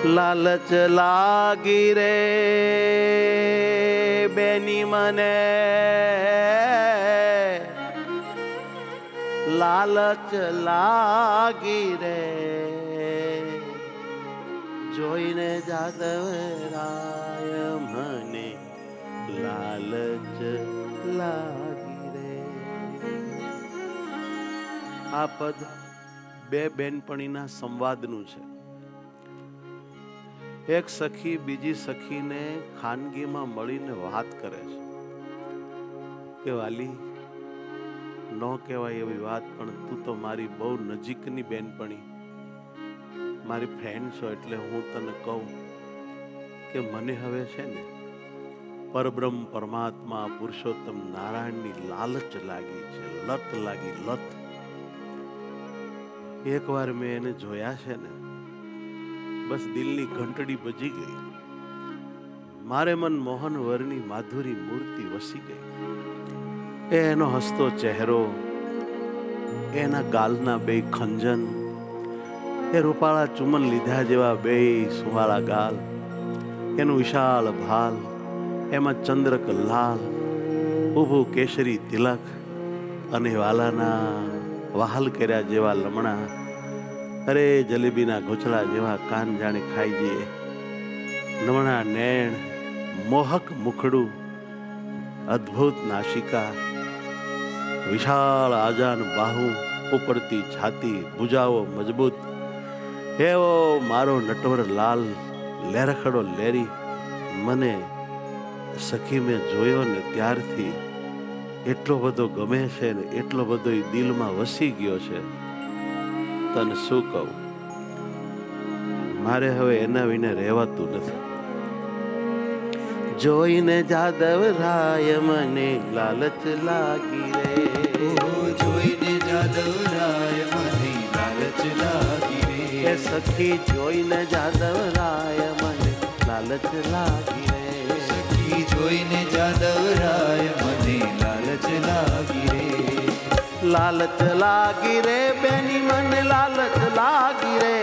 લાલચ લાગી રે બેની મને, લાલચ લાગી રે જોઈને જાદવરાય મને, લાલચ લાગી રે. આ પદ બે બેનપણીના સંવાદનું છે. એક સખી બીજી સખીને ખાનગીમાં મળીને વાત કરે છે કે વાલી, ન કહેવાય એવી વાત, પણ તું તો મારી બહુ નજીકની બેનપણી, મારી ફ્રેન્ડ છો, એટલે હું તને કહું કે મને હવે છે ને પરબ્રહ્મ પરમાત્મા પુરુષોત્તમ નારાયણની લાલચ લાગી છે, લત લાગી, લત. એકવાર મેં એને જોયા છે ને, બસ દિલની ઘંટડી બજી ગઈ. મારે મન મોહન વરની માધુરી મૂર્તિ વસી ગઈ. એનો હસતો ચહેરો, એના ગાલના બે ખંજન, એ રૂપાળા ચુમન લીધા જેવા બે સુવાળા ગાલ, એનું વિશાળ ભાલ, એમાં ચંદ્રક લાલ, ઊભું કેસરી તિલક, અને વાલાના વહાલ કર્યા જેવા લમણા, અરે જલેબીના ઘોંચલા જેવા કાન જાણે ખાઈ જઈએ, નમણા નેણ, મોહક મુખડું, અદ્ભુત નાસિકા, વિશાળ આજાન બાહુ, ઉપડતી છાતી, ભુજાઓ મજબૂત, એવો મારો નટવર લાલ લેરખડો લેરી મને સખી મેં જોયો ને ત્યારથી એટલો બધો ગમે છે ને એટલો બધો દિલમાં વસી ગયો છે, તને શું કહું. મારે હવે એના વિને રહેવાતું નથી. જોઈને જાદવરાય મને લાલચ લાગી રે, જોઈને જાદવરાય મને લાલચ લાગી રે. એ સખી જોઈને જાદવરાય મને લાલચ લાગી રે, સખી જોઈને જાદવરાય મને લાલચ લાગી રે. લાલચ લાગી રે બેની મને, લાલચ લાગી રે,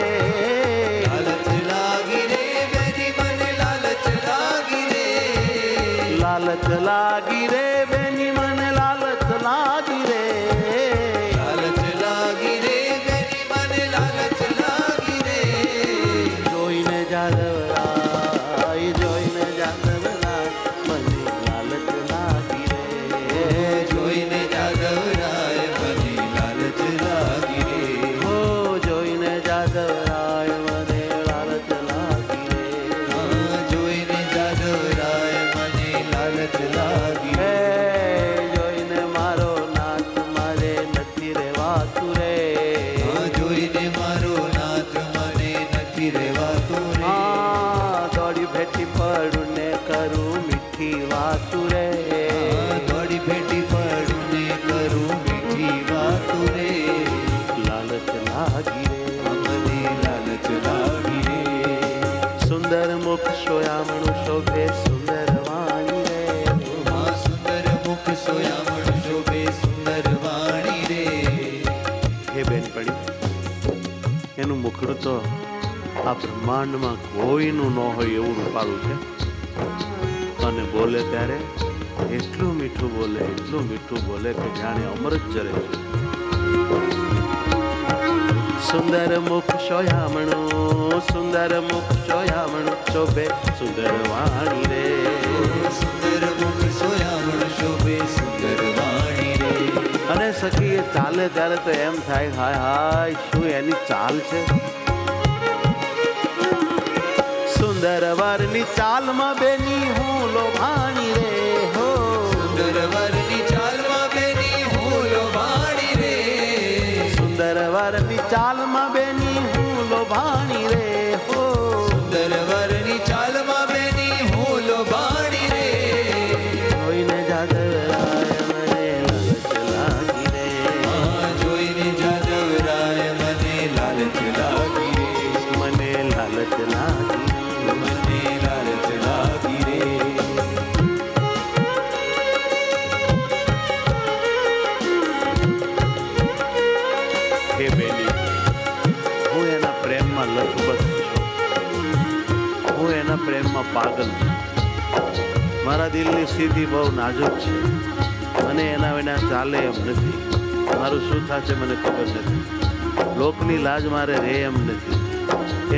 લાલચ લાગી રે બેની મને લાલચ લાગી રે. લાલચ લાગી રે બેની મને, લાલચ લાગી રે, લાલચ લાગી રે બેની મને લાલચ લાગી રે. જોઈને જાદવરાય, જોઈને જાદવરાય મને લાલચ લાગી રે, જોઈને જાદવરાય મને લાલચ લાગી રે. હો જોઈને જાદવરાય મને લાલચ લાગી રે, જોઈને જાદવરાય મને લાલચ લાગી રે. જોઈને મારો નાથ મારે નથી રહેવાતું રે, જોઈને મારો નાથ મને નથી રહેવાતું રે. દોડી ભેટી પડું ને કરું મીઠી વાતું રે, દોડી ભેટી પડું ને કરું મીઠી વાતું રે. લાલચ લાગી રે, મને લાલચ લાગી રે. સુંદર મુખ સોયામણું શોભે સુંદર વાણી રે, સુંદર મુખ સોયામણ શોભે સુંદર વાણી રે. હે બેનપણી, એનું મુખડું તો આ બ્રહ્માંડમાં કોઈનું ન હોય એવું રૂપાળું છે, અને બોલે ત્યારે એટલું મીઠું બોલે, એટલું મીઠું બોલે કે જાણે અમૃત જરે છે. સુંદર મુખ સોયામણું, સુંદર મુખ સોયામણું શોભે સુંદર વાણી રે, સુંદર મુખ સોયામણ શોભે સુંદર વાણી રે. અને સખી એ ચાલે ત્યારે તો એમ થાય, હાય હાય શું એની ચાલ છે. સુંદર વરની ચાલમાં બેની હું લોભાણી રે, હો સુંદર વરની ચાલમાં બેની હું લોભાણી રે. સુંદર વરની ચાલમાં બેની હું લોભાણી રે, હો સુંદર વરની ચાલમાં બેની હું લોભાણી રે. જોઈને જાદવરાય મને લાલચ લાગી રે, જોઈને જાદવરાય મને લાલચ લાગી રે. મને લાલચ લાગી, મને લાલચ લાગી રે. હે બેની, હું એના પ્રેમમાં લથબથ છું. હું એના પ્રેમમાં પાગલ છું. મારા દિલની સ્થિતિ બહુ નાજુક છે. મને એના વિના ચાલે એમ નથી. મારું શું થશે મને ખબર નથી. લોકની લાજ મારે રે એમ નથી.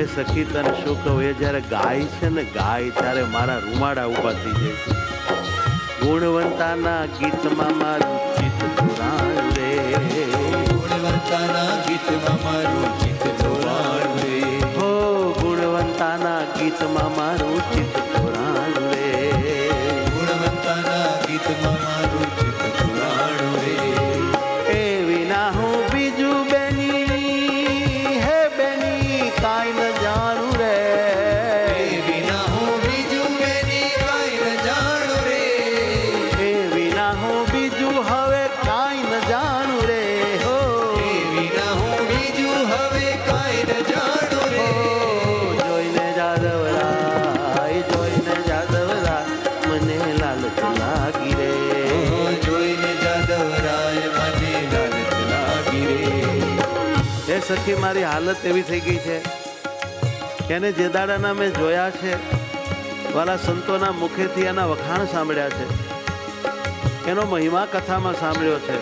એ સખી તને શું કહું, એ જ્યારે ગાય છે ને ગાય, ત્યારે મારા રૂમાડા ઊભા થઈ જાય છે. ગુણવંતાના ગીતમાં મારું ચિત્ત ચોરાયું રે. ગુણવંતાના ગીતમાં મારું ચિત્ત ચોરાયું રે. હો ગુણવંતાના ગીતમાં મારું ચિત્ત ચોરાયું રે. ગુણવંતાના ગીતમાં મારું ચિત્ત ચોરાયું રે. એ વિના હું બીજું બેની, હે બેની કાંઈ ન જાણું રે. એ વિના હું બીજું બેની કાંઈ ન જાણું રે. એ વિના હું બીજું હવે કાંઈ ન જાણું રે. હો એ વિના હું બીજું હવે કાંઈ ન જાણું રે. જોઈને જાદવરાય, જોઈને જાદવરાય મને લાલચ લાગી રે. જોઈને જાદવરાય મને લાલચ લાગી રે. એ સખી મારી હાલત એવી થઈ ગઈ છે કે એને જે દાડાના મેં જોયા છે, વાલા સંતોના મુખેથી એના વખાણ સાંભળ્યા છે, એનો મહિમા કથામાં સાંભળ્યો છે.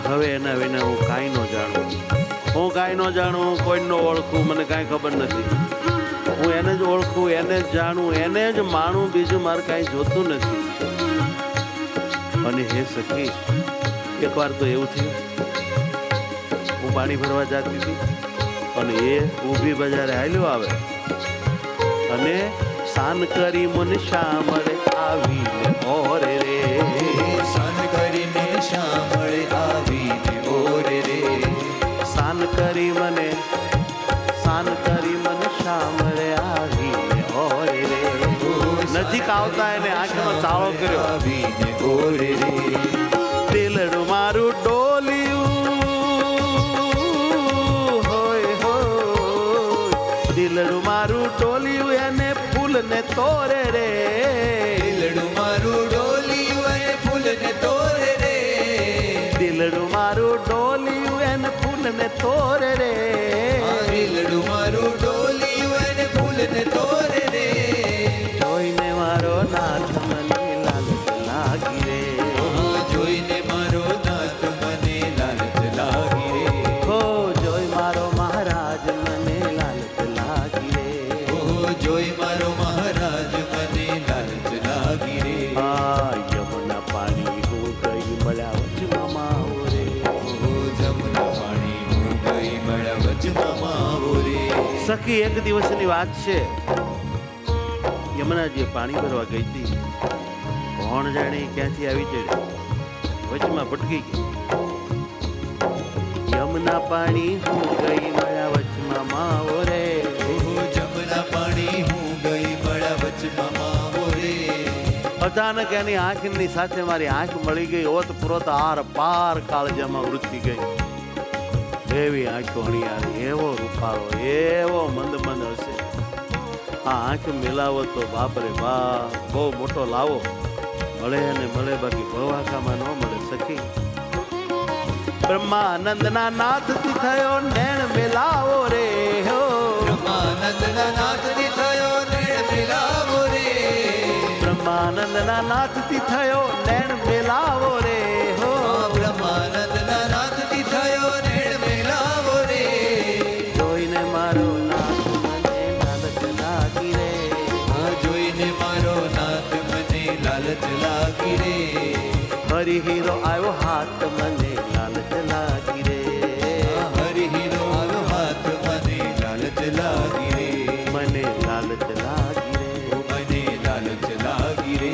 હવે એના વિના હું કાંઈ ન જાણું. હું કાંઈ ન જાણું, કોઈ ન ઓળખું, મને કાંઈ ખબર નથી. હું એને જ ઓળખું, એને જ જાણું, એને જ માણું, બીજું મારે કાંઈ જોતું નથી. અને હે સખી, એકવાર તો એવું થયું, હું પાણી ભરવા જતી હતી અને એ ઊભી બજારે હાલ્યો આવે અને સાન કરી મને શામળે આવીને ઓરે રે. સાન કરીને શામળે આવીને ઓરે રે. સાન કરી મને શામળે આવીને ઓરે રે. નજીક આવતા એને આંખમાં ચાળો કર્યો. આવીને ઓરે રે. દિલડું મારું ડોલિયું, હોય હોય દિલડું મારું ડોલિયું, એને ફૂલને તોરે રે. દિલડું મારું ડોલિયું અને ફૂલને તોરે રે. દિલડું મારું ડોલિયું, એને ફૂલને તોરે રે. દિલડું મારું ડોલિયું અને ફૂલને તોરે રે. જોઈને મારો નાથ મને લાલચ લાગી રે. જોઈને મારો નાથ મને લાલચ લાગી રે. હો જોઈ મારો મહારાજ મને લાલચ લાગી રે. જોઈ મારો મહારાજ મને લાલચ લાગી રે. આ યમુના પાણી હું ગઈ મળ્યા વચમાં માવો રે. જમના પાણી હું ગઈ મળ્યા વચમાં માવો રે. સખી એક દિવસની વાત છે. યમુનાજીએ પાણી ભરવા ગઈ હતી. કોણ જાણે ક્યાંથી આવી ચડે, વચમાં ભટકી ગઈ. યમુના પાણી હું ગઈ મળ્યા વચમાં માવો રે. જમના પાણી હું ગઈ મળ્યા વચમાં માવો રે. અચાનક એની આંખની સાથે મારી આંખ મળી ગઈ. ઓત પ્રોત આર પાર કાળજામાં વૃત્તિ ગઈ. એવી આંખો હણિયારી, એવો રૂપાળો, એવો મંદ મંદ હશે. આ આંખ મિલાવો તો બાપરે બાપ, બહુ મોટો લાવો. મળે અને મળે, બાકી ભવાકામાં ન મળે સખી. બ્રહ્માનંદના નાથથી થયો નેણ મિલાવો રે. હો બ્રહ્માનંદના નાથથી થયો નેણ મિલાવો રે. બ્રહ્માનંદના નાથથી થયો નેણ મિલાવો રે. હો બ્રહ્માનંદના નાથથી થયો નેણ મિલાવો રે. જોઈને મારો નાથ મને લાલચ લાગી રે. જોઈને મારો નાથ મને લાલચ લાગી રે. હરિ હીરો આવ્યો હાથ મને લાલચ લાગી રે. હરિ હીરો આવ્યો હાથ મને લાલચ લાગી રે. મને લાલચ લાગી રે. મને લાલચ લાગી રે.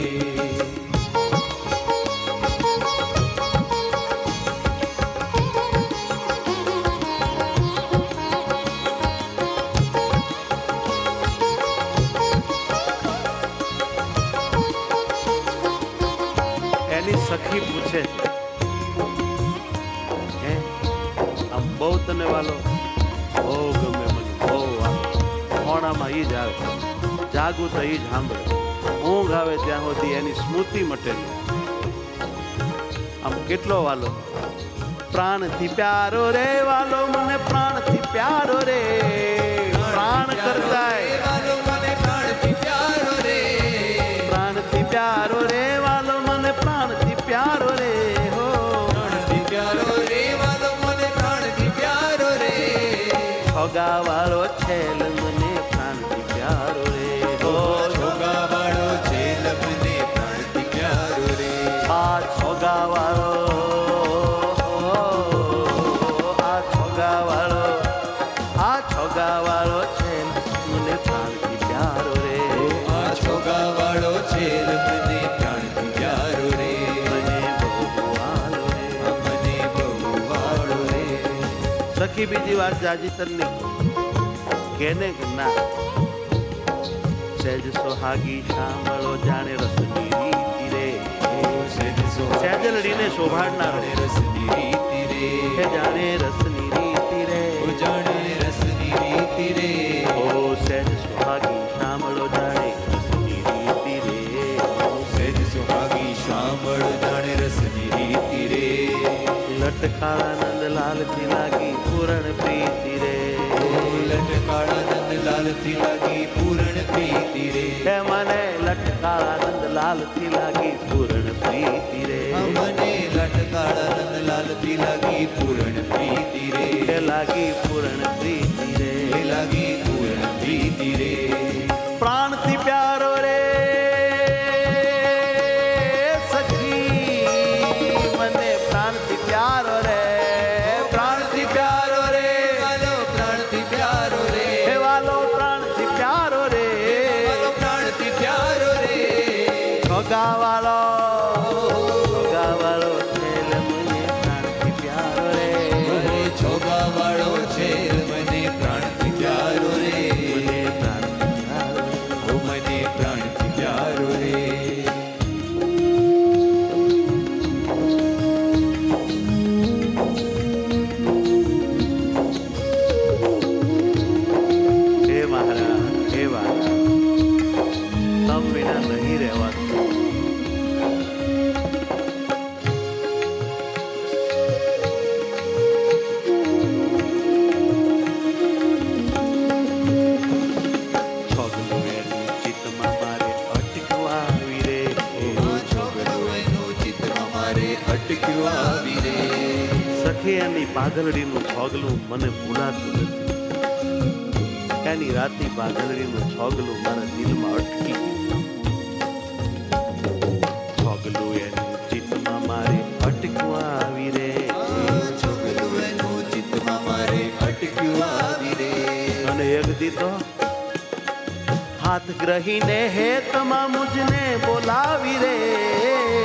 એની સખી પૂછે છે, હે આમ બહુ તને વાલો? બહુ ગમે મને, બહુ વાલો. ખોણામાં ઈ જ આવે, જાગું તો ઈ જ સાંભળે. ઊંઘ આવે ત્યાં સુધી એની સ્મૃતિ મટે નહીં. આમ કેટલો વાલો? પ્રાણથી પ્યારો રે વાલો, મને પ્રાણથી પ્યારો રે. પ્રાણ કરતાય છોગાવાળો છેલ મને પ્રાણથી પ્યારો રે ઓ છોગાવાળો છેલ મને પ્રાણથી પ્યારો રે આ છોગાવાળો છેલ મને પ્રાણથી પ્યારો રે આ છોગાવાળો છેલ મને પ્રાણથી પ્યારો રે મને બહુ વાલો રે મને બહુ વાળો રે સખી બીજી વાત જાજી તને કેને કે ના સહેજ સોહાગી શામળો જાણે રસની રીતિ રે સહેજલડીને શોભાડનારો રસની રીતિ રે હે જાણે રસની રીતિ રે જાણે રસની રીતિ રે ઓ સહેજ સોહાગી શામળો જાણે રસની રીતિ રે સહેજ સુહાગી શામળ જાણે રસની રીતિ રે લટકાળા નંદલાલથી લાગી પૂરણ પ્રીતિ રે લટકાળા નંદલાલથી લાગી પૂરણ પ્રીતિ રે હે મને લટકાળા નંદલાલથી લાગી પૂરણ પ્રીતિ રે મને લટકાળા નંદલાલથી લાગી પૂરણ પ્રીતિ રે હે લાગી પૂરણ પ્રીતિ રે લાગી પૂરણ પ્રીતિ રે પ્રાણથી પ્યારો રે સખી મને પ્રાણથી પ્યારો રે પ્રાણથી પ્યારો રે વાલો પ્રાણથી પ્યારો રે હે વાલો પ્રાણથી પ્યારો રે વાલો પ્રાણથી પ્યારો રે છોગાવાળો છેલ મને પ્રાણથી પ્યારો રે છોગાવાળો છેલ મને પ્રાણથી પ્યારો રે મને પ્રાણથી પ્યારો રે ઓ મને પ્રાણથી પ્યારો રે હે મહારાજ હે વાલા તમ વિના નહીં રહેવાતું છોગલું એનું ચિત્તમાં મારે અટકવા આવી રે છોકરું એનું ચિત્તમાં મારે અટક્યું આવી રે સખી એની પાઘલડીનું છોગલું મને ભૂલાતું નથી એની રાતી પાઘલડીનું છોગલું મારા દિલમાં અટકી ગયું છોગલું એનું ચિત્તમાં મારે અટકવા આવી રે છોકરું એનું ચિત્તમાં મારે અટક્યું આવી રે અને એક દીધો હાથ ગ્રહીને હેતમાં મુજને બોલાવી રે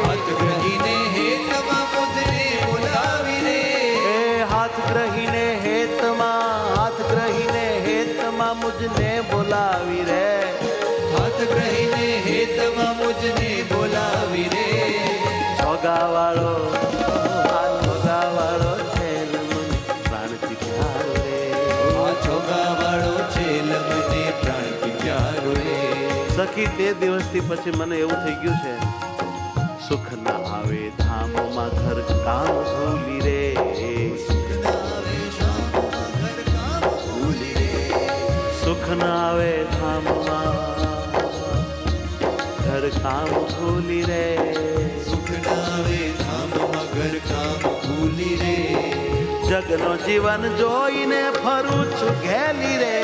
હાથ ગ્રહીને હેતમાં મુજને બોલાવી રે એ હાથ ગ્રહીને હેતમાં મુજને બોલાવી રે હાથ ગ્રહીને હેતમાં મુજને બોલાવી રે છોગાવાળો છેલ મને પ્રાણથી પ્યારો રે આ છોગાવાળો છેલ મને પ્રાણથી પ્યારો રે સખી તે દિવસથી પછી મને એવું થઈ ગયું છે સુખ ના આવે ધામમાં ઘર કામ ભૂલી રે સુખ ના આવે ધામમાં ઘર કામ ભૂલી રે સુખ નાવે ધામમાં ઘર કામ ભૂલી રે જગનો જીવન જોઈને ફરું છું ઘેલી રે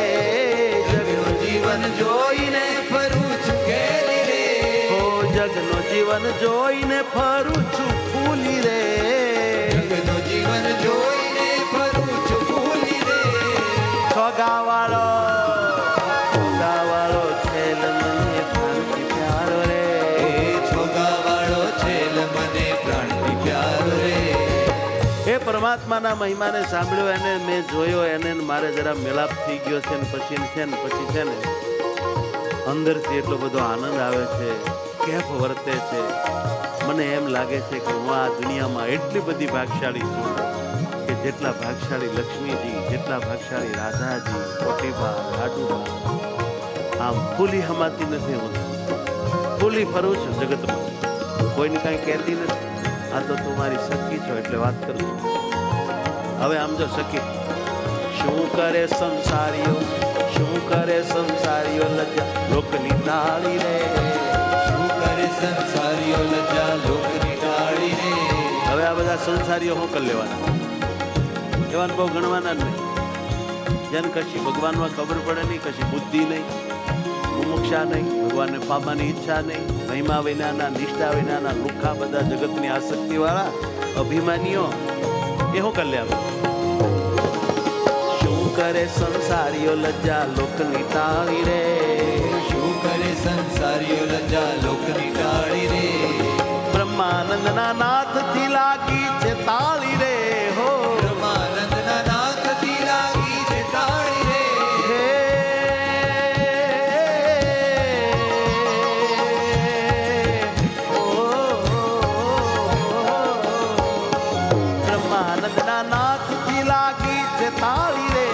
જગનો જીવન જોઈને ફરું છું ઘેરી રે હો જગનો જીવન જોઈને ફરું છું ફૂલી રે જગનો જીવન જોઈને ફરું છું ભૂલી રે છોગાવાળો છેલ મને પ્રાણથી પ્યારો રે એ છોગાવાળો છેલ મને પ્રાણથી પ્યારો રે એ પરમાત્માના મહિમાને સાંભળ્યો એને મેં જોયો એને મારે જરા મેલાપ થઈ ગયો છે ને પછી છે ને અંદરથી એટલો બધો આનંદ આવે છે કેફ વર્તે છે મને એમ લાગે છે કે હું આ દુનિયામાં એટલી બધી ભાગશાળી છું કે જેટલા ભાગશાળી લક્ષ્મીજી જેટલા ભાગશાળી રાધાજી કોટીબા લાડુબા આમ ફૂલી હમાતી નથી હું ફૂલી ફરું છું જગતમાં કોઈને કાંઈ કહેતી નથી આ તો તું મારી સખી છો એટલે વાત કરું છું હવે આમ જો સખી શું કરે સંસારીઓ લજ્જા લોકની ડાળી રે શું કરે સંસારીઓ લજ્જા લોકની ડાળી રે હવે આ બધા સંસારીઓ શું કરી લેવાના એવાને બહુ ગણવાના જ નહીં જેને કશી ભગવાનમાં ખબર પડે નહીં, કશી બુદ્ધિ નહીં, મુમુક્ષા નહીં, ભગવાનને પામવાની ઈચ્છા નહીં, મહિમા વિનાના, નિષ્ઠા વિનાના લુખા બધા જગતની આસક્તિ વાળા અભિમાનીઓ એ શું કલ્યાણ? શું કરે સંસારીઓ લજ્જા લોકની ટાળી રે, શું કરે સંસારીઓ લજ્જા લોકની ટાળી રે. બ્રહ્માનંદના નાથથી લાગી છે તાળી રે, હો બ્રહ્માનંદના નાથથી લાગી છે તાળી રે. હે ઓ બ્રહ્માનંદના નાથથી લાગી છે તાળી રે,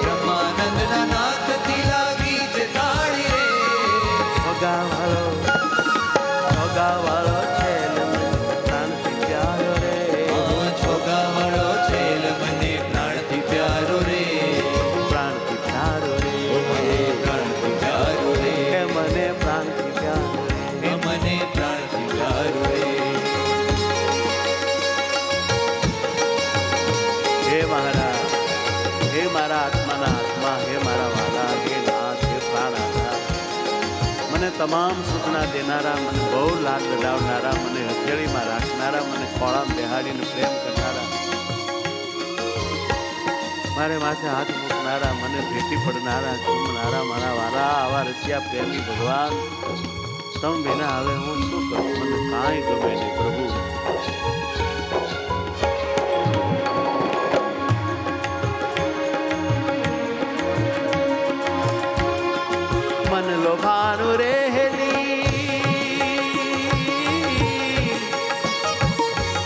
બ્રહ્માનંદના નાથથી લાગી છે તાળી રે. ભગાવાળો ભગાવાળો છે પ્રાણથી પ્યારો રે, છોગાવાળો છેલ મને પ્રાણથી પ્યારો રે. પ્રાણથી પ્યારો રે, પ્રાણથી પ્યારો રે. હે મને પ્રાણથી પ્યારો રે. હે મને પ્રાણથી પ્યારો રે. હે મહારાજ, હે મારા આત્માના આત્મા, હે મારા વાલા, હે નાથ, હે પ્રાણનાથ, મને તમામ સુખના દેનારા, મને બહુ લાડ લડાવનારા, મને હથેળીમાં રાખનારા, મને ખોળામાં બેહાડીને પ્રેમ કરનારા, મારે માથે હાથ મૂકનારા, મને ભેટી પડનારા, ચૂમનારા મારા વાલા, આવા રસિયા પ્રેમી ભગવાન, તમે બેના હવે હું શું કરું? મને કાંઈ ગમે નહીં પ્રભુ. મન લોભાનું રેહેલી,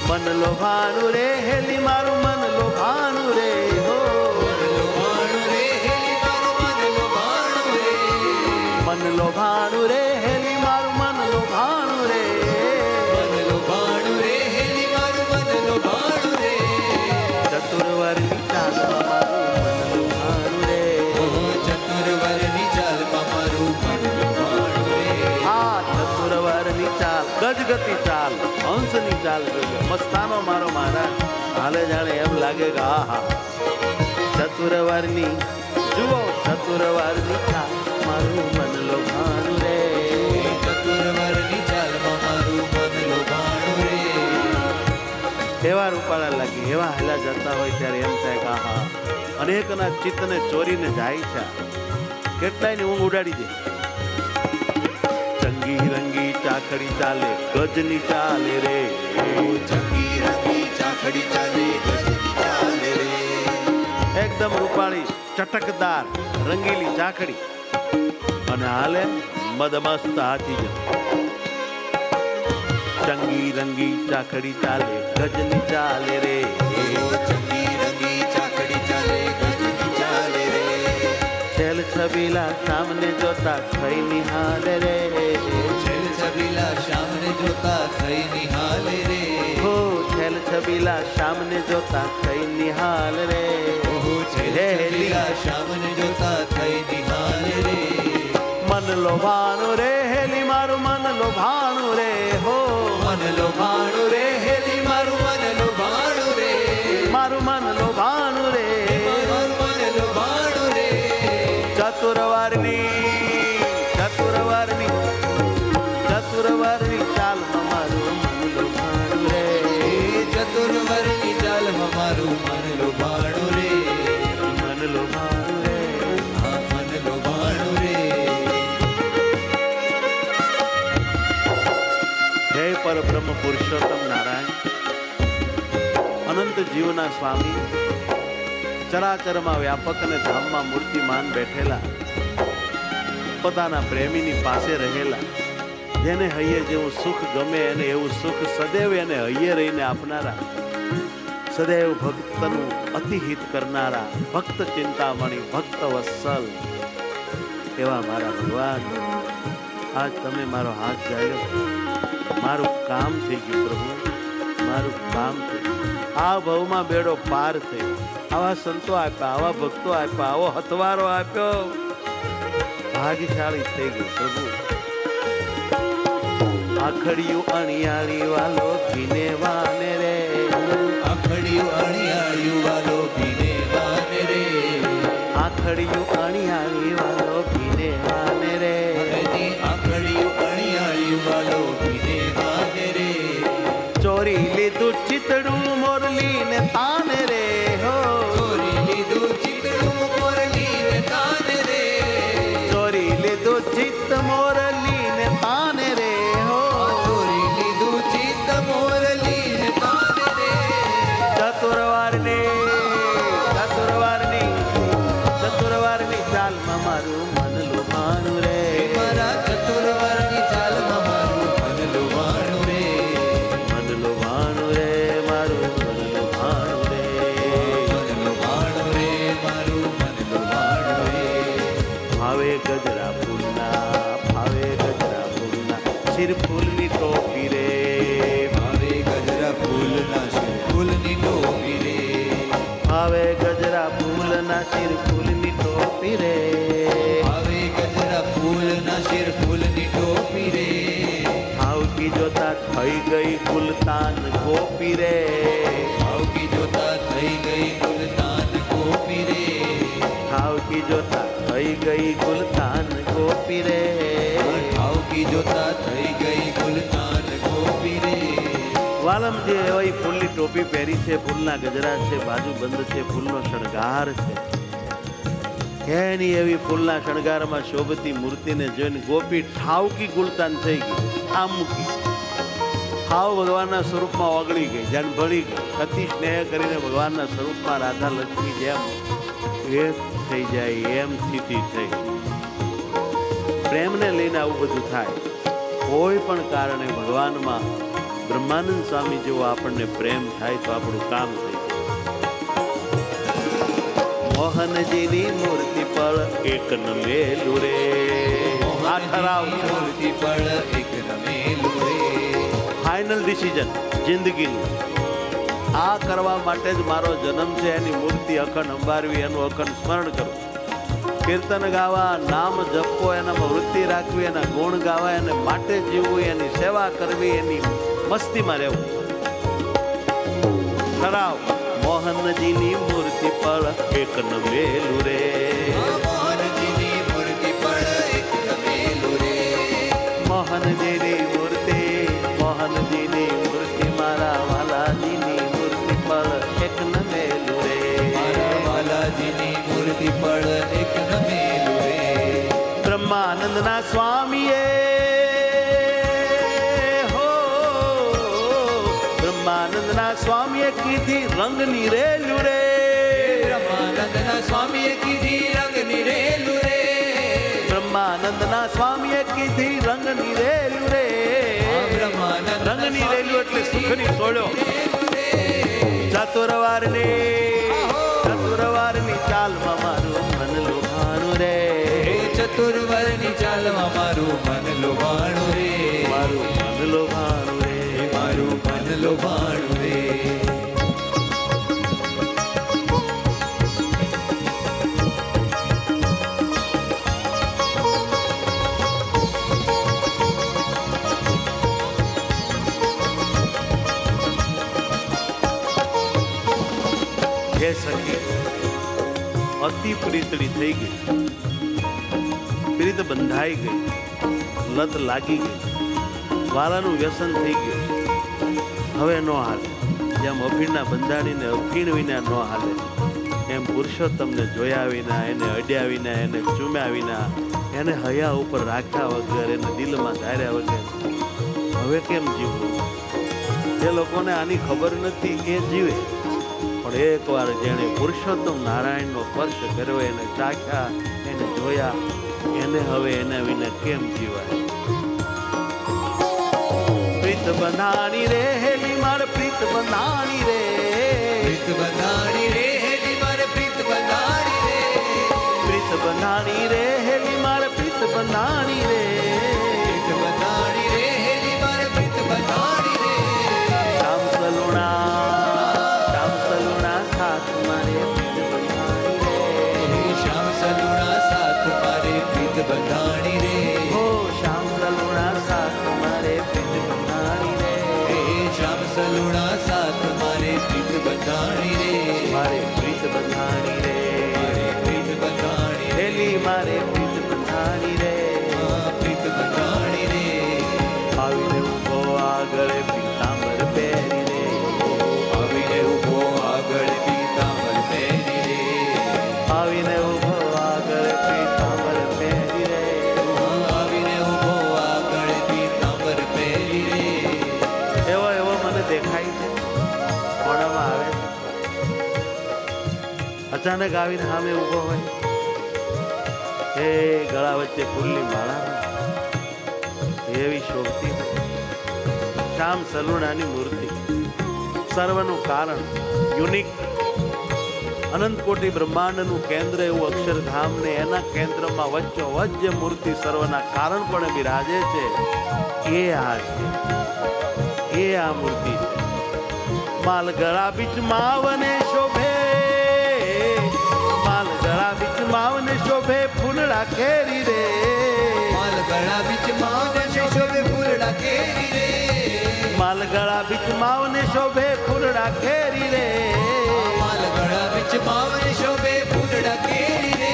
મન લોભાનું રેહેલી, મારું મન લોભાનું રે, હો લોભાણું રે હેલી મારું મન લોભાણું રે. મન લોભાનું રેહેલી, મારું મન લોભાનું રે, મન લોભાણું રે હેલી મારું મન લોભાણું રે. ચતુર્વર્ણી ચાલમાં મારું મન લોભાનું રે, ચતુર્વરની ચાલમાં મારું મન લોભાણું રે. આ ચતુર્વર્ણી ચાલ, ગજગતી ચાલ, હંસની ચાલ જોજો, મસ્તાનો મારો મહારાજ હાલે જાણે એમ લાગે કે હા હા. ચતુર્વર્ણી જુઓ, ચતુર્વર્ણી ચાલ, મારું મન લોભાનું રે, ચતુર્વરની ચાલમાં મારું મન લોભાણું રે. એવા રૂપાળા લાગી, એવા હેલા જતા હોય ત્યારે એમ થાય કે હા, અનેકના ચિત્તને ચોરીને જાય છે, કેટલાયની ઊંઘ ઉડાડી દે. ચંગી રંગી ચાખડી ચાલે, ગજની ચાલે રે, ચંગી રંગી ચાખડી ચાલે, ગજની ચાલે રે. એકદમ રૂપાળી ચટકદાર રંગીલી ચાખડી અને હાલે મદમસ્ત હાથી જ. ચંગી રંગી ચાખડી ચાલે, ગજની ચાલે રે, ચંગી રંગી ચાખડી ચાલે, ગજની ચાલે રે. છેલ છબીલા સામને જોતા થઈ નિહાલે રે, છેલ છબીલા શ્યામને જોતા થઈ નિહાલે રે. હો છેલ છબીલા સામને જોતા થઈ નિહાલ રે, ઓહો છેલ છબીલા શ્યામને જોતા થઈ નિહાલે રે. મન લોભાણું રે હેલી, મારું મન લોભાણું રે, હો મન લોભાણું રે હેલી મારું મન લોભાણું રે. મારું મન લોભાણું રે, મારું મન લોભાણું રે. ચતુર્વર્ણી ચતુર્વર્ણી ચતુર્વર્ણી ચાલમાં મારું મન લોભાણું રે, ચતુર્વરની ચાલમાં મારું મન લોભાણું રે. મન લોભાણું રે. આ મન લોભાણું રે. હે પરબ્રહ્મ પુરુષોત્તમ નારાયણ, અનંત જીવના સ્વામી, ચરાચરમાં વ્યાપક અને ધામમાં મૂર્તિમાન બેઠેલા, પોતાના પ્રેમીની પાસે રહેલા, જેને હૈયે જેવું સુખ ગમે એને એવું સુખ સદૈવ એને હૈયે રહીને આપનારા, સદૈવ ભક્તનું અતિહિત કરનારા, ભક્ત ચિંતામણી, ભક્ત વત્સલ એવા મારા ભગવાન, આજ તમે મારો હાથ જાળ્યો, મારું કામ થઈ ગયું પ્રભુ, મારું કામ થઈ ગયું. આ ભવમાં બેડો પાર થયો, આવા સંતો આપ્યા, આવા ભક્તો આપ્યા, આવો હથવારો આપ્યો, ભાગ્યશાળી થઈ ગયું પ્રભુ. આખડિયું અણિયાળી વાલો ભીને વાને રે, આખડિયું અણિયાળિયું વાલો ભીને વાને રે. આખડિયું અણિયાળી વાલો પીને માને રે. એની આંખડિયું અણિયાળી વાલો પીને માને રે. ચોરી લીધું ચિતડું મોરલી ને તાને રે હો. ચોરી લીધું ચિતડું મોરલી ને તાને રે. ચોરી લીધું ચિત્ત મોરલી ને તાને રે હો. ચોરી લીધું ચિત્ત મોરલી ને તાને રે. ચતુરવારની ચાલમાં મારું મન લુભાણું રે. મારા ચતુરવારની ચાલમાં મારું મન લુભાણું રે. મન લુભાણું રે મારું મન લુભાણું રે. મન લુભાણું રે મારું મન લુભાણું રે. ભાવે ગજરા ફૂલના શિર ફૂલની ટોપી રે. ભાવે ગજરા ફૂલના શિર ફૂલની ટોપી રે. ભાવે ગજરા ફૂલના શિર ફૂલની ટોપી રે. ભાવે ગજરા ફૂલના શિર ફૂલની ટોપી રે. ભાવકી જોતા થઈ ગઈ ગુલતાન ગોપી રે. ભાવકી જોતા થઈ ગઈ ગુલતાન ગોપી રે. ભાવકી જોતા થઈ ગઈ ગુલતાન ગોપી રે. ભાવકી જોતા થઈ ગઈ ગુલતાન ગોપી રે. વાલમજી એવી ફૂલની ટોપી પહેરી છે, ફૂલના ગજરા છે, બાજુ બંધ છે, ફૂલનો શણગાર છે. એની એવી ફૂલના શણગારમાં શોભતી મૂર્તિને જોઈને ગોપી ઠાવકી ગુલતાન થઈ ગઈ. આમ મૂકી ઠાવ ભગવાનના સ્વરૂપમાં ઓગળી ગઈ, જાણ ભળી ગઈ. અતિ સ્નેહ કરીને ભગવાનના સ્વરૂપમાં રાધા લક્ષ્મી જેમ એક થઈ જાય એમ સ્થિતિ થઈ. પ્રેમને લઈને આવું બધું થાય. કોઈ પણ કારણે ભગવાનમાં બ્રહ્માનંદ સ્વામી જેવો આપણને પ્રેમ થાય તો આપણું કામ થઈ જાય. મોહનજીની મૂર્તિ પર એક નમેલું રે. આ ઠરાવ છે. મૂર્તિ પર એક નમેલું રે. ફાઇનલ ડિસિઝન જિંદગીનું. આ કરવા માટે જ મારો જન્મ છે. એની મૂર્તિ અખંડ અંબારવી, એનું અખંડ સ્મરણ કરવું, કીર્તન ગાવા, નામ જપવો, એનામાં વૃત્તિ રાખવી, એના ગુણ ગાવા, એને માટે જીવવું, એની સેવા કરવી, એની મસ્તીમાં રહેવું. ઠરાવ મોહનજીની મૂર્તિ પર એક નમેલું રે. મોહનજીની મૂર્તિ પર એક નમેલું રે. મોહનજીની મૂર્તિ મારા વાલાજીની મૂર્તિ પર એક નમેલું રે. મારા વાલાજીની મૂર્તિ પર એક નમેલું રે. બ્રહ્માનંદના સ્વામીએ હો, બ્રહ્માનંદના સ્વામીએ કીધી રંગની રેલું રે. બ્રહ્માનંદના સ્વામીએ કીધી રંગની રેલું રે. બ્રહ્માનંદના સ્વામીએ કીધી રંગની રેલું રે. રંગની રેલું એટલે સુખની સોળ્યો. ચતુરવારની ચાલમાં મારું મન લુભાણું રે. ચતુરવરની ચાલમાં મારું મન લોભાણું રે. મારું મન લુભાણું રે. મારું મન લોભાણું રે. હે સખી, અતિ પ્રીતડી થઈ ગઈ, પ્રીત બંધાઈ ગઈ, લત લાગી ગઈ, વાલાનું વ્યસન થઈ ગયું. હવે નો હાલે. જેમ અફીણના બંધાણીને અફીણ વિના નો હાલે, એમ પુરુષોત્તમને જોયા વિના, એને અડ્યા વિના, એને ચૂમ્યા વિના, એને હયા ઉપર રાખ્યા વગર, એને દિલમાં ધાર્યા વગર હવે કેમ જીવવું? જે લોકોને આની ખબર નથી એ જીવે. પણ એકવાર જેણે પુરુષોત્તમ નારાયણનો સ્પર્શ કર્યો, એને ચાખ્યા, એને જોયા, એને હવે એના વિના કેમ જીવાય? પ્રીત બંધાણી રે હેલી માર પ્રીત બંધાણી રે. પ્રીત બંધાણી રે હેલી મારે પ્રીત બંધાણી રે. પ્રીત બંધાણી રે હેલી માર પ્રીત બંધાણી રે. પ્રીત બંધાણી રે હેલી મારે પ્રીત બંધાણી રે. શ્યામ સલુણા સાથ મારે પ્રીત બંધાણી રે. શ્યામ સલુણા સાથ મારે પ્રીત બંધાણી રે. હો શ્યામ સલુણા સાથ મારે પ્રીત બંધાણી રે. શ્યામ સલુણા સાથ મારે પ્રીત બંધાણી રે. મારે પ્રીત બંધાણી રે. મારે પ્રીત બંધાણી અચાનક આવીને સામે ઊભો હોય, એ ગળા વચ્ચે ફૂલની માળા એવી શોભતી શ્યામ સલુણાની મૂર્તિ, સર્વનું કારણ, યુનિક, અનંત કોટી બ્રહ્માંડનું કેન્દ્ર એવું અક્ષરધામ ને એના કેન્દ્રમાં વચ્ચો વચ્ચ જે મૂર્તિ સર્વના કારણ પણ બિરાજે છે, એ આ છે, એ આ મૂર્તિ છે. માલગળા બીચ માવને શોભે, માલગળા બીચ માવને શોભે ફૂલડા કેરી રે, માલગળા બીચ માવને શોભે ફૂલડા કેરી રે, માલગળા બીચ માવને શોભે ફૂલડા કેરી રે, માલગળા બીચ માવને શોભે ફૂલડા કેરી રે.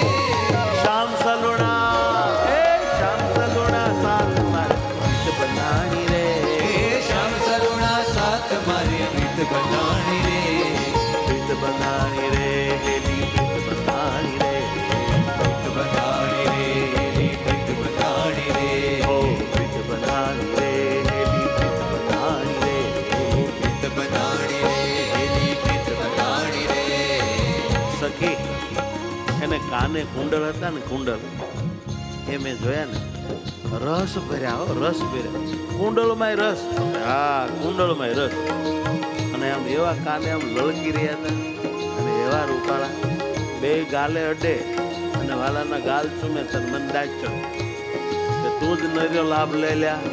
શ્યામ સલુણા, એ શ્યામ સલુણા સાથ મારે પ્રીત બંધાણી રે, હે શ્યામ સલુણા સાથ મારી પ્રીત બંધાણી રે, પ્રીત બંધાણી રે, હેલી પ્રીત બંધાણી રે, પ્રીત બંધાણી રે, હેલી પ્રીત બંધાણી રે, ઓ પ્રીત બંધાણી રે, હેલી પ્રીત બંધાણી રે, પ્રીત બંધાણી રે, હેલી પ્રીત બંધાણી રે. સખી એને કાને કુંડળ હતા ને, કુંડળ એ મેં જોયા ને, રસ ભર્યા હો, રસ ભર્યા, કુંડળમાં રસ, હા કુંડળમાં રસ, અને આમ એવા કાને આમ લળકી રહ્યા હતા, અને એવા રૂપાળા, બે ગાલે અડે અને વાલાના ગાલ ચૂમે તન મન દાચ્યો કે તું જ નર્યો લાભ લઈ લ્યા.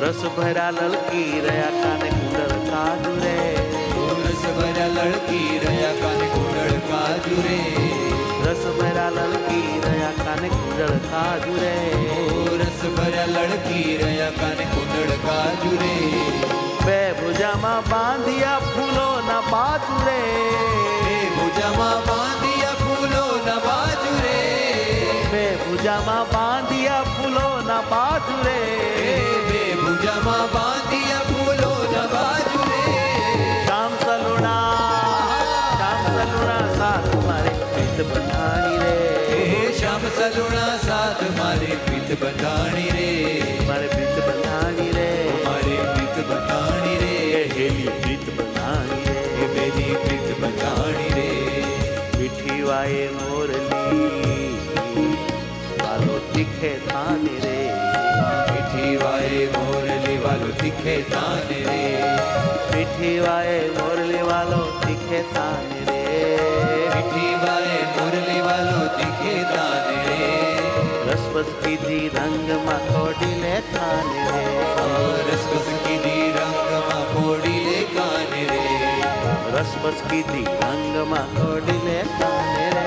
રસ ભર્યા લળકી રહ્યા કાને કુંડળ કાજુ રે, રસ ભર્યા લડકી રહ્યા કાને કુંડળ કાજુ રે, રસ ભર્યા લળકી રહ્યા કાને કુંડળ કાજુ રે, રસ ભર્યા લડકી રહ્યા કાને કુંડળ કાજુ રે, બે ભુજામાં બાંધિયા ફૂલો ના બાજુ રે, બે ભુજામાં બાંધિયા ફૂલો ના બાજુ રે, બે ભુજામાં બાંધિયા ફૂલો ના બાજુ રે, બે ભુજામાં બાંધિયા ફૂલો ના બાજુ રે. શ્યામ સલુણા, શ્યામ સલુણા સાથ મારે પ્રીત બંધાણી રે, હે શ્યામ સલુણા સાથ મારી પ્રીત બંધાણી રે, મારે પ્રીત બંધાણી રે, મારી પ્રીત બંધાણી રે, એ હેલી પ્રીત બંધાણી રે, હે બેની પ્રીત બંધાણી રે. મીઠી વાએ મોરલી વાલો તીખે થાને રે, મીઠી વાએ મોરલી વાલો તીખે તાને રે, મીઠી વાએ મોરલી વાલો તીખે થાને રે, મીઠી વાએ મોરલી વાલો તીખે તાને રે, રસપસ કીધી રંગમાં કોડી લે થાને રે, રસપસ કીધી રંગમાં કોડી લે કાને રે, રસપસ કીધી રંગમાં કોડી લે થાને રે.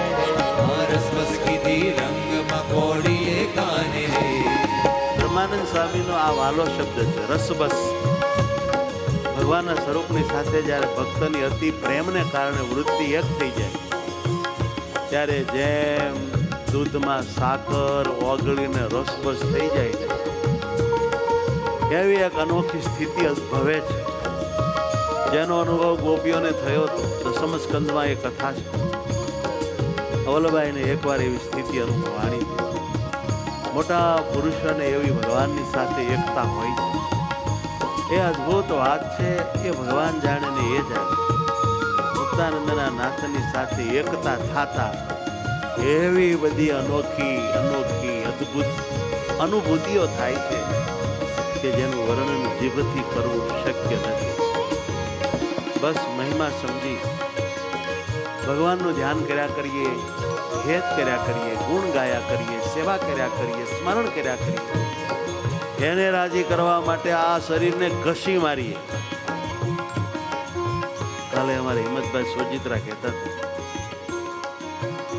રસપસ કીધી રંગમાં કોડી લે કાને રે. બ્રહ્માનંદ સ્વામીનો આ વાલો શબ્દ છે, રસબસ. ભગવાનના સ્વરૂપની સાથે જ્યારે ભક્તની અતિ પ્રેમને કારણે વૃત્તિ એક થઈ જાય, ત્યારે જેમ દૂધમાં સાકર ઓગળીને રસબસ થઈ જાય છે, એવી એક અનોખી સ્થિતિ ઉદ્ભવે છે, જેનો અનુભવ ગોપીઓને થયો હતો. દસમ સ્કંદમાં એ કથા છે. અવલબાઈને એકવાર એવી સ્થિતિ અનુભવાણી હતી. મોટા પુરુષોને એવી ભગવાનની સાથે એકતા હોય છે. એ અદ્ભુત વાત છે, એ ભગવાન જાણે ને એ જાણે. મુક્તાનંદના નાથની સાથે એકતા થાતા એવી બધી અનોખી અનોખી અદ્ભુત અનુભૂતિઓ થાય છે કે જેનું વર્ણન જીભથી કરવું શક્ય નથી. બસ મહિમા સમજી ભગવાનનું ધ્યાન કર્યા કરીએ, હેત કર્યા કરીએ, ગુણ ગાયા કરીએ, સેવા કર્યા કરીએ, સ્મરણ કર્યા કરીએ, એને રાજી કરવા માટે આ શરીરને ઘસી મારીએ. કાલે અમારે હિંમતભાઈ સોજિત્રા કહેતા હતા,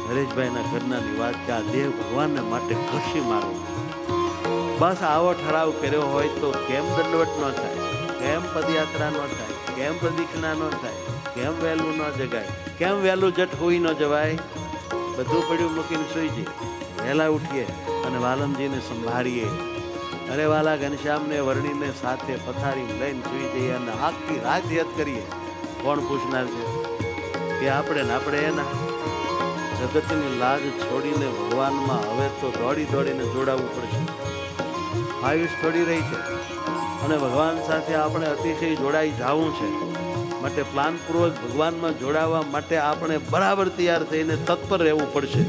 હરેશભાઈના ઘરનાની વાત કે આ દેહ ભગવાનને માટે ઘસી મારો. બસ આવો ઠરાવ કર્યો હોય તો કેમ દંડવટ ન થાય, કેમ પદયાત્રા ન થાય, કેમ પ્રદક્ષિણા ન થાય, કેમ વહેલું ન જગાય, કેમ વહેલું જટ હોઈ ન જવાય. બધું પડ્યું મૂકીને સુઈ જઈએ, વહેલા ઉઠીએ અને વાલમજીને સંભાળીએ. અરે વાલા ઘનશ્યામને વર્ણીને સાથે પથારી લઈને સુઈ જઈએ અને આખી રાત યાદ કરીએ. કોણ પૂછનાર છે કે આપણે ને આપણે એના. જગતની લાજ છોડીને ભગવાનમાં હવે તો દોડી દોડીને જોડાવવું પડશે. આયુષ થોડી રહી છે અને ભગવાન સાથે આપણે અતિશય જોડાઈ જવું છે. માટે પ્લાનપૂર્વક ભગવાનમાં જોડાવા માટે આપણે બરાબર તૈયાર થઈને તત્પર રહેવું પડશે.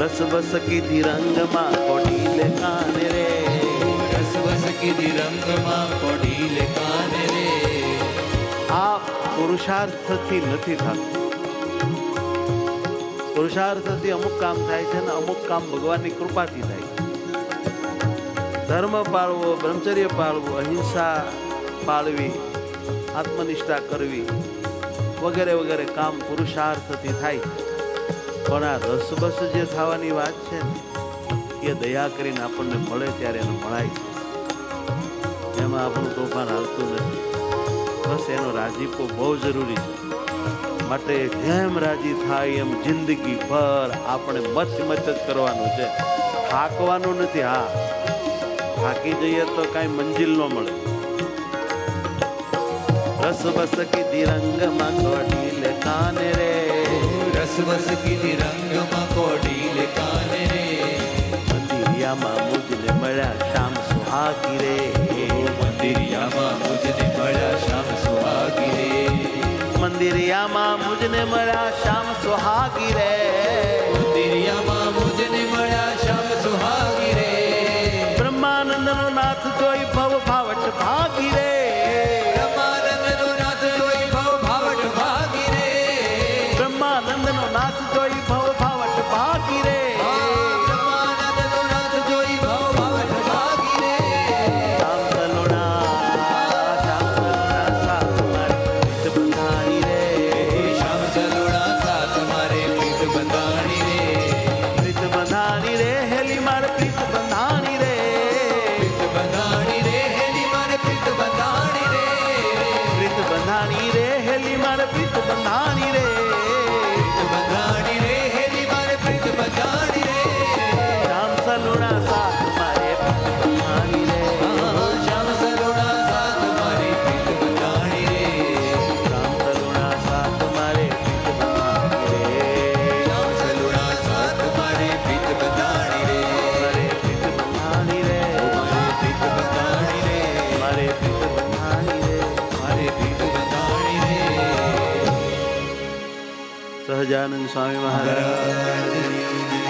રસ બસ કીધી રંગમાં કોડીલે કાને રે, રસ બસ કીધી રંગમાં કોડીલે કાને રે. આ પુરુષાર્થથી નથી થતું. પુરુષાર્થથી અમુક કામ થાય છે ને અમુક કામ ભગવાનની કૃપાથી થાય. ધર્મ પાળવો, બ્રહ્મચર્ય પાળવું, અહિંસા પાળવી, આત્મનિષ્ઠા કરવી વગેરે વગેરે કામ પુરુષાર્થથી થાય. પણ આ રસબસ જે થવાની વાત છે ને એ દયા કરીને આપણને મળે ત્યારે એને મળાય છે. એમાં આપણું તોફાન હાલતું નથી. બસ એનો રાજીપો બહુ જરૂરી છે. માટે જેમ રાજી થાય એમ જિંદગી ભર આપણે મચ જ કરવાનું છે, થાકવાનું નથી. હા, થાકી જઈએ તો કાંઈ મંજિલ ન મળે. રસ બસ કીધી રંગમાં કોડીલે કાને રે, રસ બસ કીધી રંગમાં કોડીલે કાને રે. મંદિરિયામાં મુજને મળ્યા શ્યામ સુહાગી રે, મંદિરિયામાં મુજને મળ્યા શ્યામ સુહાગી રે. મંદિરિયામાં મુજને મળ્યા શ્યામ સુહાગી રે, મંદિરિયામાં મુજને મળ્યા શ્યામ સુહાગી રે. બ્રહ્માનંદનો નાથ જોઈ ભવ ભાવટ ભાગી રે, બ્રહ્માનંદનો નાથ જોઈ ભવ ભાવટ ભાગી રે. બ્રહ્માનંદનો નાથ જોઈ ભવ ભાવટ ભાગી રે. બ્રહ્માનંદનો નાથ જોઈ ભવ ભાવટ ભાગી રે. શ્યામ સલોણા સાથ મારી પ્રીત બંધાણી રે, શ્યામ સલોણા સાથ મારે પ્રીત બંધાણી રે. પ્રીત બંધાણી રે હેલી મારે પ્રીત બંધાણી રે, પ્રીત બંધાણી રે હેલી મારે પ્રીત બંધાણી રે. પ્રીત બંધાણી રે હેલી મારે પ્રીત બંધાણી રે. પ્રીત બંધાણી રે હેલી મારે પ્રીત બંધાણી રે. શ્યામ સલુણા સાથ મારે પ્રીત બંધાણી રે, શ્યામ સલોણા સાથ મારે પ્રીત બંધાણી રે. શ્યામ સલુણા સાથ મારે પ્રીત બંધાણી રે, શ્યામ સલોણા સાથ મારે પ્રીત બંધાણી રે. મારે પ્રીત બંધાણી રે, મારે પ્રીત બંધાણી રે. મારે પ્રીત બંધાણી રે. મારે પ્રીત બંધાણી રે. સહજાનંદ સ્વામી મહારાજ મહારાજ